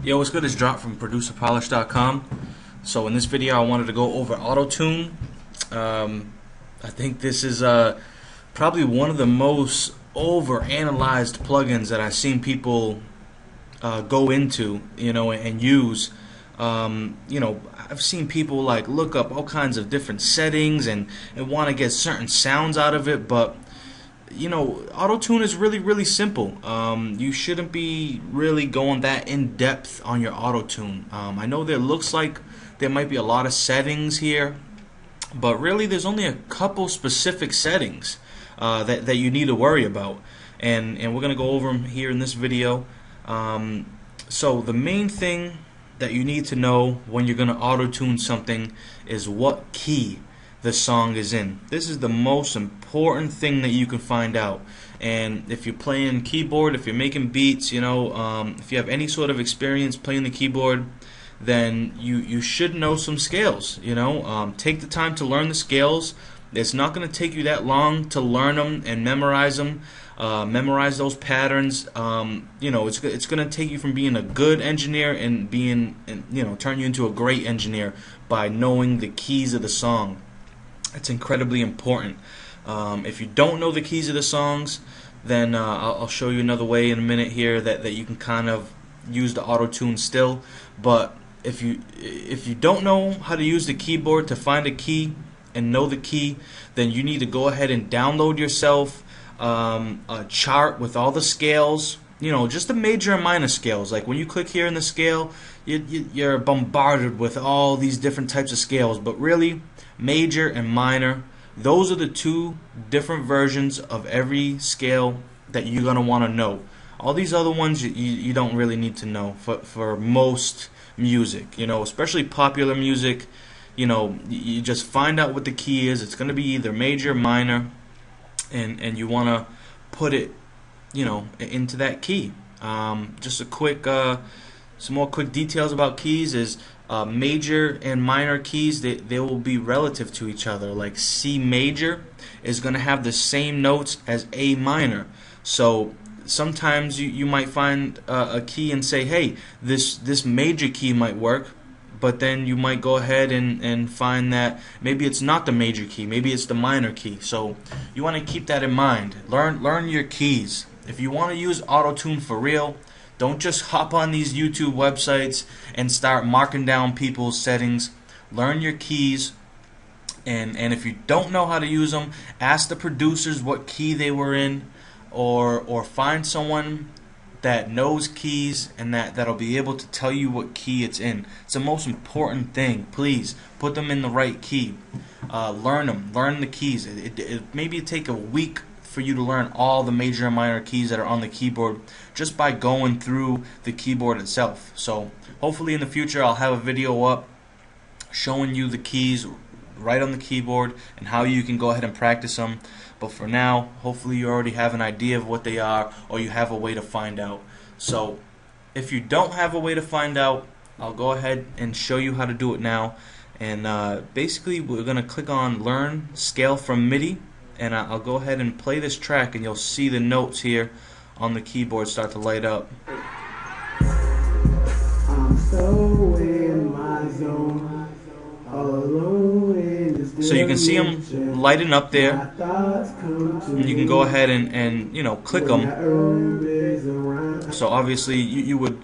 Yo, what's good? It's Drop from ProducerPolish.com. So in this video, I wanted to go over AutoTune. I think this is probably one of the most over-analyzed plugins that I've seen people go into, and use. I've seen people like look up all kinds of different settings and want to get certain sounds out of it, but AutoTune is really simple. You shouldn't be really going that in depth on your AutoTune. I know there looks like there might be a lot of settings here, but really there's only a couple specific settings that you need to worry about, and we're gonna go over them here in this video. So the main thing that you need to know when you're gonna AutoTune something is what key the song is in. This is the most important thing that you can find out. And if you're playing keyboard, if you're making beats, if you have any sort of experience playing the keyboard, then you should know some scales. Take the time to learn the scales. It's not going to take you that long to learn them and memorize them. Memorize those patterns. It's going to take you from being a good engineer and turn you into a great engineer by knowing the keys of the song. It's incredibly important. If you don't know the keys of the songs, then I'll show you another way in a minute here that you can kind of use the AutoTune still. But if you don't know how to use the keyboard to find a key and know the key, then you need to go ahead and download yourself a chart with all the scales. Just the major and minor scales. Like when you click here in the scale, you're bombarded with all these different types of scales, but really major and minor, those are the two different versions of every scale that you're going to want to know. All these other ones you don't really need to know for most music, especially popular music. You just find out what the key is. It's going to be either major, minor, and you want to put it into that key. Just a quick some more quick details about keys is major and minor keys, they will be relative to each other. Like C major is going to have the same notes as A minor. So sometimes you might find a key and say, hey, this major key might work, but then you might go ahead and find that maybe it's not the major key, maybe it's the minor key. So you want to keep that in mind. Learn your keys. If you want to use AutoTune for real, don't just hop on these YouTube websites and start marking down people's settings. Learn your keys, and if you don't know how to use them, ask the producers what key they were in, or find someone that knows keys and that'll be able to tell you what key it's in. It's the most important thing. Please put them in the right key. Learn them. Learn the keys. Maybe take a week for you to learn all the major and minor keys that are on the keyboard just by going through the keyboard itself. So hopefully in the future I'll have a video up showing you the keys right on the keyboard and how you can go ahead and practice them. But for now, hopefully you already have an idea of what they are, or you have a way to find out. So if you don't have a way to find out, I'll go ahead and show you how to do it now. And basically we're going to click on Learn Scale from MIDI, and I'll go ahead and play this track, and you'll see the notes here on the keyboard start to light up. I'm so in my zone, all alone in this. So you can see them lighting up there. And you can go ahead and click them. So obviously you would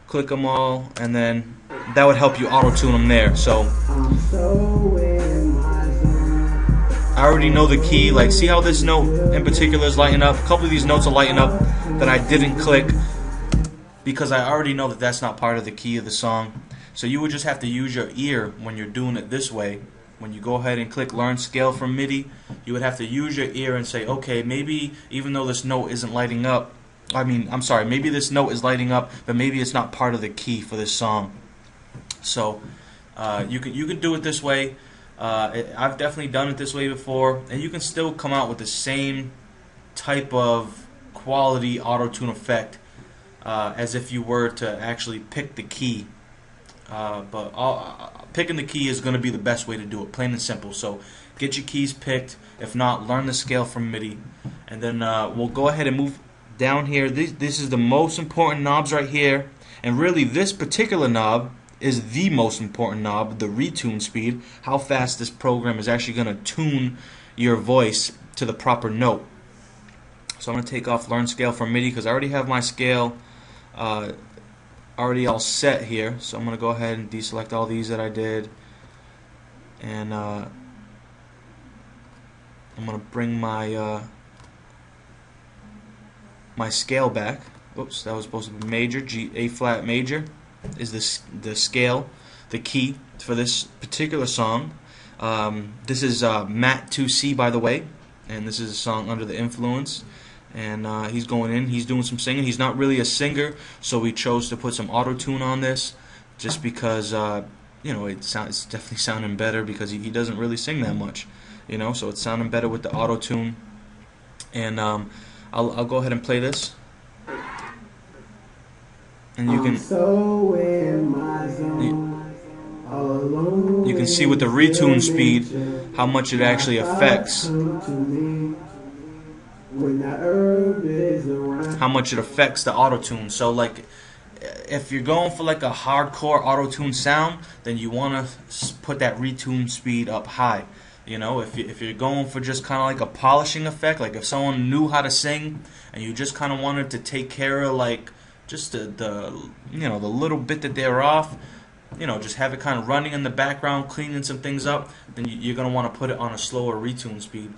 click them all, and then that would help you auto-tune them there. So I already know the key. Like, see how this note in particular is lighting up? A couple of these notes are lighting up that I didn't click because I already know that that's not part of the key of the song. So you would just have to use your ear when you're doing it this way. When you go ahead and click Learn Scale from MIDI, you would have to use your ear and say, okay, maybe even though this note isn't lighting up, maybe this note is lighting up, but maybe it's not part of the key for this song. So you can do it this way. I've definitely done it this way before, and you can still come out with the same type of quality auto-tune effect as if you were to actually pick the key. But picking the key is going to be the best way to do it, plain and simple. So get your keys picked. If not, learn the scale from MIDI, and then we'll go ahead and move down here, this is the most important knobs right here, and really this particular knob is the most important knob, the retune speed, how fast this program is actually going to tune your voice to the proper note. So I'm going to take off learn scale from MIDI because I already have my scale already all set here. So I'm going to go ahead and deselect all these that I did, and I'm going to bring my my scale back. Oops, that was supposed to be major. A flat major is the scale, the key for this particular song. This is Matt 2C, by the way, and this is a song Under the Influence. And he's going in, he's doing some singing. He's not really a singer, so we chose to put some AutoTune on this, just because you know, it's definitely sounding better because he doesn't really sing that much, you know. So it's sounding better with the AutoTune. And I'll go ahead and play this, and you can you can see with the retune speed how much it actually affects. How much it affects the auto-tune. So like, if you're going for like a hardcore auto-tune sound, then you want to put that retune speed up high. You know, if you're going for just kind of like a polishing effect, like if someone knew how to sing and you just kind of wanted to take care of like just the you know, the little bit that they're off, you know, just have it kind of running in the background, cleaning some things up, then you're going to want to put it on a slower retune speed.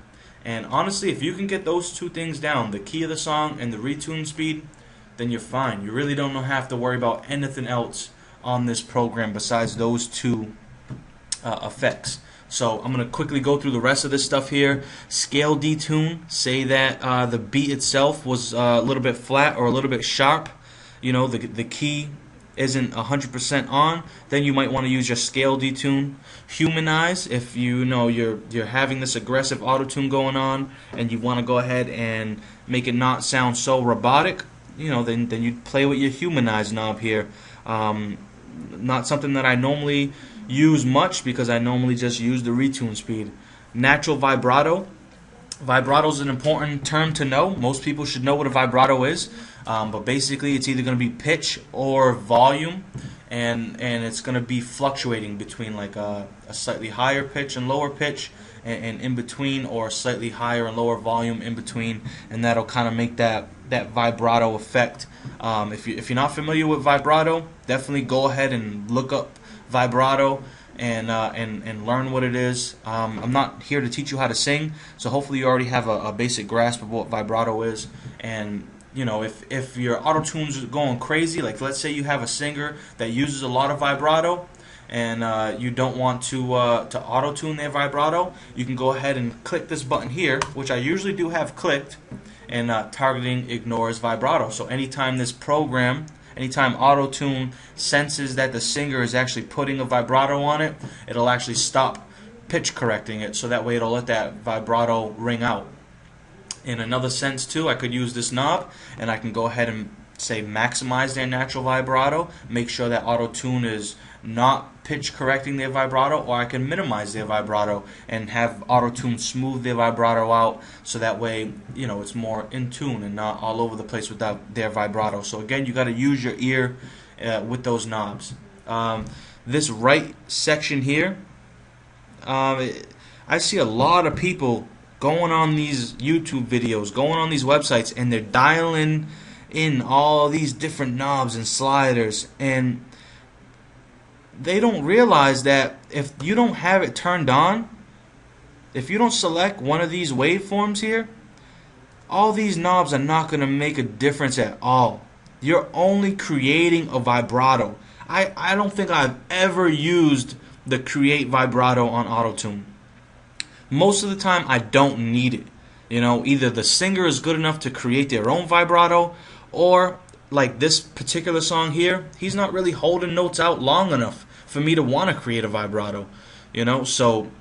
And honestly, if you can get those two things down, the key of the song and the retune speed, then you're fine. You really don't have to worry about anything else on this program besides those two effects. So I'm going to quickly go through the rest of this stuff here. Scale detune, say that the beat itself was a little bit flat or a little bit sharp. You know, the key isn't 100% on, then you might want to use your scale detune. Humanize, if you know you're having this aggressive auto tune going on and you want to go ahead and make it not sound so robotic, you know, then you play with your humanize knob here. Not something that I normally use much because I normally just use the retune speed. Natural vibrato. Vibrato is an important term to know. Most people should know what a vibrato is, but basically it's either going to be pitch or volume, and it's going to be fluctuating between like a slightly higher pitch and lower pitch, and in between, or slightly higher and lower volume in between, and that'll kind of make that vibrato effect. If you're not familiar with vibrato, definitely go ahead and look up vibrato and learn what it is. I'm not here to teach you how to sing, so hopefully you already have a basic grasp of what vibrato is. And you know, if your auto-tunes are going crazy, like let's say you have a singer that uses a lot of vibrato, and you don't want to auto-tune their vibrato, you can go ahead and click this button here, which I usually do have clicked, and targeting ignores vibrato. So anytime this program, anytime AutoTune senses that the singer is actually putting a vibrato on it, it'll actually stop pitch correcting it, so that way it'll let that vibrato ring out. In another sense too, I could use this knob and I can go ahead and say maximize their natural vibrato, make sure that AutoTune is not pitch correcting their vibrato, or I can minimize their vibrato and have AutoTune smooth their vibrato out, so that way, you know, it's more in tune and not all over the place without their vibrato. So again, you got to use your ear with those knobs. This right section here, I see a lot of people going on these YouTube videos, going on these websites, and they're dialing in all these different knobs and sliders, and they don't realize that if you don't have it turned on, if you don't select one of these waveforms here, all these knobs are not going to make a difference at all. You're only creating a vibrato. I don't think I've ever used the create vibrato on AutoTune. Most of the time I don't need it. You know, either the singer is good enough to create their own vibrato, or like this particular song here, he's not really holding notes out long enough for me to want to create a vibrato. You know, so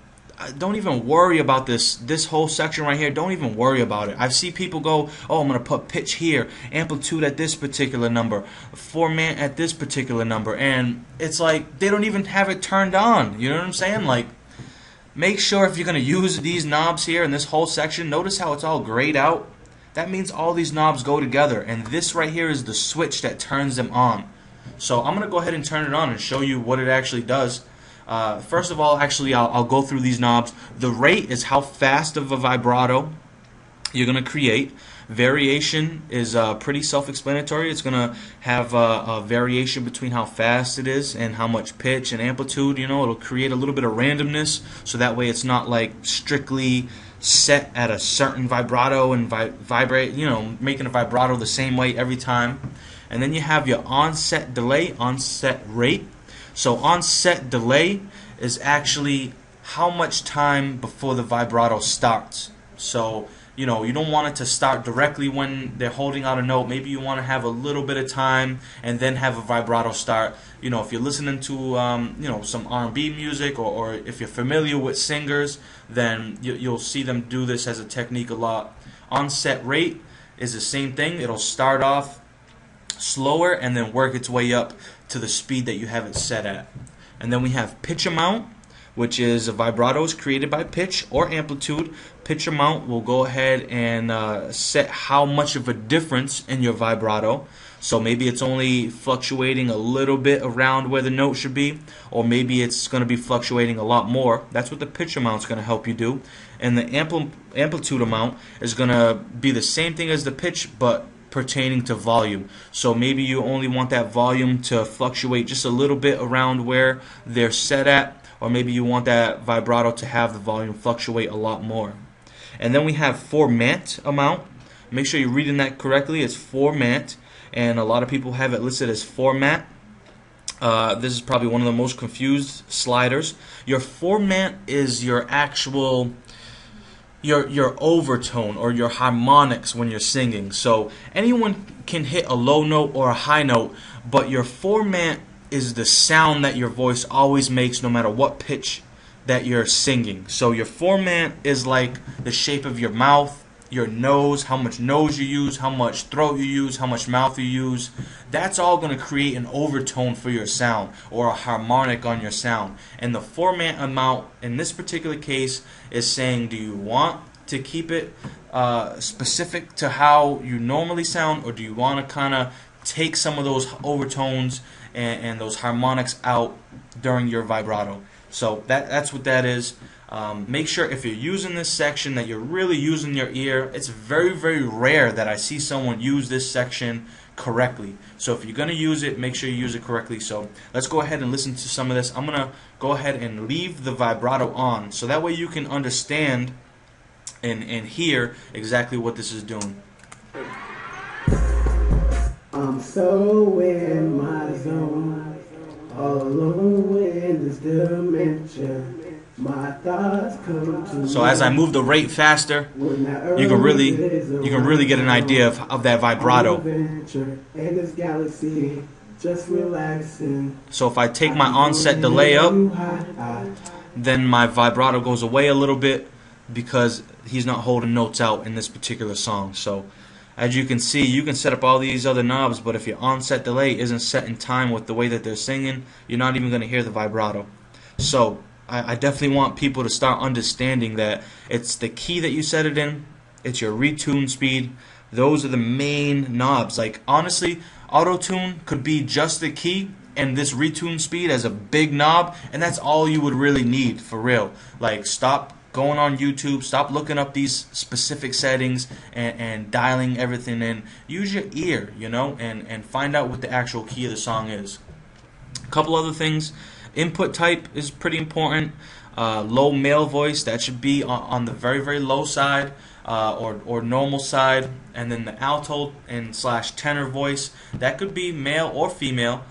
don't even worry about this whole section right here. Don't even worry about it. I've seen people go, oh, I'm going to put pitch here, amplitude at this particular number, format at this particular number, and it's like they don't even have it turned on. You know what I'm saying? Like, make sure if you're going to use these knobs here in this whole section, notice how it's all grayed out. that means all these knobs go together, and this right here is the switch that turns them on. So I'm going to go ahead and turn it on and show you what it actually does. First of all, actually, I'll go through these knobs. The rate is how fast of a vibrato you're going to create. Variation is pretty self-explanatory. It's going to have a variation between how fast it is and how much pitch and amplitude. You know, it'll create a little bit of randomness, so that way it's not like strictly set at a certain vibrato and vibrate, you know, making a vibrato the same way every time. And then you have your onset delay, onset rate. So onset delay is actually how much time before the vibrato starts. So, you know, you don't want it to start directly when they're holding out a note. Maybe you want to have a little bit of time and then have a vibrato start. You know, if you're listening to you know, some R&B music, or if you're familiar with singers, then you'll see them do this as a technique a lot. Onset rate is the same thing. It'll start off slower and then work its way up to the speed that you have it set at. And then we have pitch amount, which is a vibrato is created by pitch or amplitude. Pitch amount will go ahead and set how much of a difference in your vibrato. So maybe it's only fluctuating a little bit around where the note should be, or maybe it's going to be fluctuating a lot more. That's what the pitch amount is going to help you do. And the amplitude amount is going to be the same thing as the pitch, but pertaining to volume. So maybe you only want that volume to fluctuate just a little bit around where they're set at, or maybe you want that vibrato to have the volume fluctuate a lot more. And then we have format amount. Make sure you're reading that correctly. It's format, and a lot of people have it listed as format. This is probably one of the most confused sliders. Your format is your actual your overtone or your harmonics when you're singing. So anyone can hit a low note or a high note, but your format is the sound that your voice always makes no matter what pitch that you're singing. So your format is like the shape of your mouth, your nose, how much nose you use, how much throat you use, how much mouth you use. That's all going to create an overtone for your sound, or a harmonic on your sound. And the format amount in this particular case is saying, do you want to keep it specific to how you normally sound, or do you want to kind of take some of those overtones and those harmonics out during your vibrato? So that's what that is. Make sure if you're using this section that you're really using your ear. It's very, very rare that I see someone use this section correctly. So if you're going to use it, make sure you use it correctly. So let's go ahead and listen to some of this. I'm going to go ahead and leave the vibrato on, so that way you can understand and hear exactly what this is doing. I'm so in my zone, all alone in this dimension. My thoughts come to So as I move the rate faster, you can really get an idea of that vibrato. So if I take my onset delay up, then my vibrato goes away a little bit, because he's not holding notes out in this particular song. So as you can see, you can set up all these other knobs, but if your onset delay isn't set in time with the way that they're singing, you're not even going to hear the vibrato. So I definitely want people to start understanding that it's the key that you set it in, it's your retune speed. Those are the main knobs. Like, honestly, AutoTune could be just the key and this retune speed as a big knob, and that's all you would really need, for real. Like, stop going on YouTube, stop looking up these specific settings and dialing everything in. Use your ear, you know, and find out what the actual key of the song is. A couple other things. Input type is pretty important. Low male voice, that should be on the very, very low side, or normal side. And then the alto and / tenor voice, that could be male or female,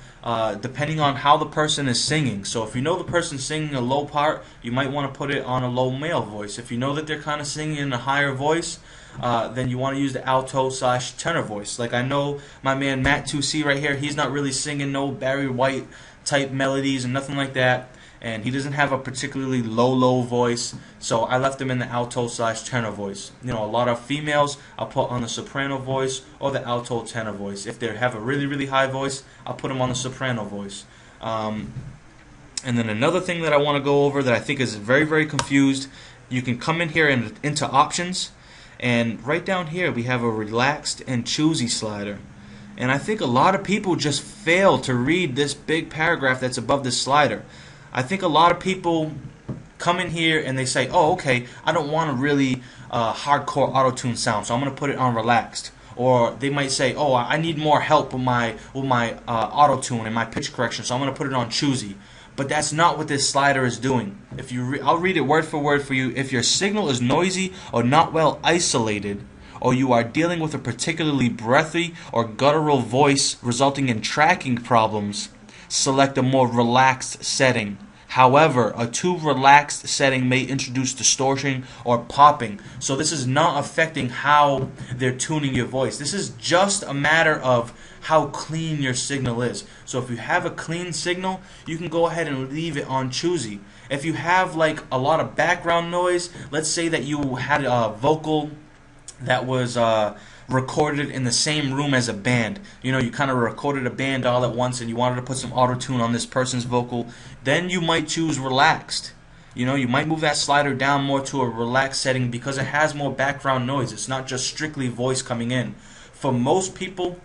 depending on how the person is singing. So if you know the person's singing a low part, you might want to put it on a low male voice. If you know that they're kind of singing in a higher voice, then you want to use the alto / tenor voice. Like, I know my man Matt 2C right here, he's not really singing no Barry White type melodies and nothing like that, and he doesn't have a particularly low voice, so I left him in the alto / tenor voice. You know, a lot of females I'll put on the soprano voice or the alto tenor voice. If they have a really, really high voice, I'll put them on the soprano voice. And then another thing that I want to go over that I think is very, very confused, you can come in here and into options, And right down here we have a relaxed and choosy slider. And I think a lot of people just fail to read this big paragraph that's above this slider. I think a lot of people come in here and they say, oh, okay, I don't want a really hardcore auto-tune sound, so I'm going to put it on relaxed. Or they might say, oh, I need more help with my auto-tune and my pitch correction, so I'm going to put it on choosy. But that's not what this slider is doing. If you I'll read it word for word for you. If your signal is noisy or not well isolated, or you are dealing with a particularly breathy or guttural voice resulting in tracking problems, select a more relaxed setting. However, a too relaxed setting may introduce distortion or popping. So this is not affecting how they're tuning your voice. This is just a matter of how clean your signal is. So if you have a clean signal, you can go ahead and leave it on choosy. If you have like a lot of background noise, let's say that you had a vocal that was recorded in the same room as a band. You know, you kind of recorded a band all at once and you wanted to put some auto-tune on this person's vocal, then you might choose relaxed. You know, you might move that slider down more to a relaxed setting because it has more background noise. It's not just strictly voice coming in. For most people,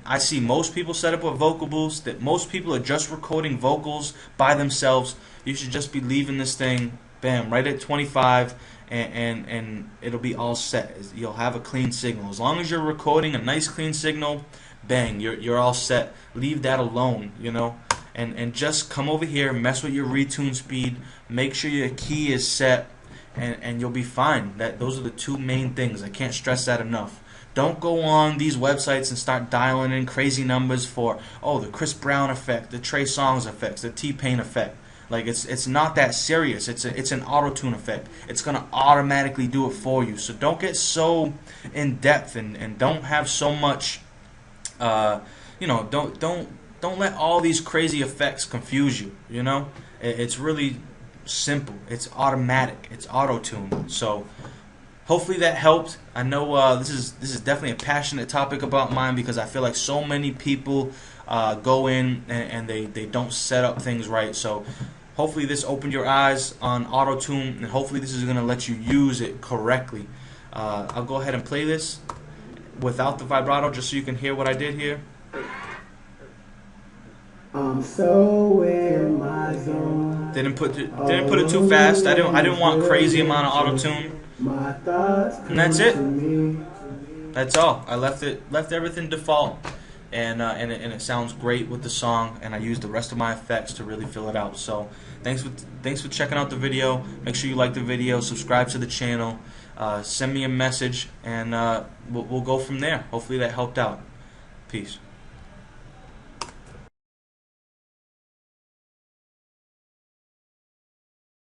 I see most people set up a vocal boost, that most people are just recording vocals by themselves. You should just be leaving this thing, bam, right at 25, and it'll be all set. You'll have a clean signal. As long as you're recording a nice clean signal, bang, you're all set. Leave that alone, you know, and just come over here, mess with your retune speed, make sure your key is set, and you'll be fine. Those are the two main things. I can't stress that enough. Don't go on these websites and start dialing in crazy numbers for, oh, the Chris Brown effect, the Trey Songz effects, the T-Pain effect. Like, it's not that serious. It's an auto-tune effect. It's gonna automatically do it for you. So don't get so in depth and don't have so much. You know, don't let all these crazy effects confuse you. You know, it's really simple. It's automatic. It's auto-tune. So hopefully that helped. I know this is definitely a passionate topic about mine because I feel like so many people go in and they don't set up things right. So hopefully this opened your eyes on auto-tune, and hopefully this is going to let you use it correctly. I'll go ahead and play this without the vibrato just so you can hear what I did here. I'm so in my zone. Didn't put it too fast. I didn't want crazy amount of auto-tune. And that's it. That's all. I left everything default, and it sounds great with the song. And I used the rest of my effects to really fill it out. So thanks for checking out the video. Make sure you like the video, subscribe to the channel, send me a message, and we'll go from there. Hopefully that helped out. Peace.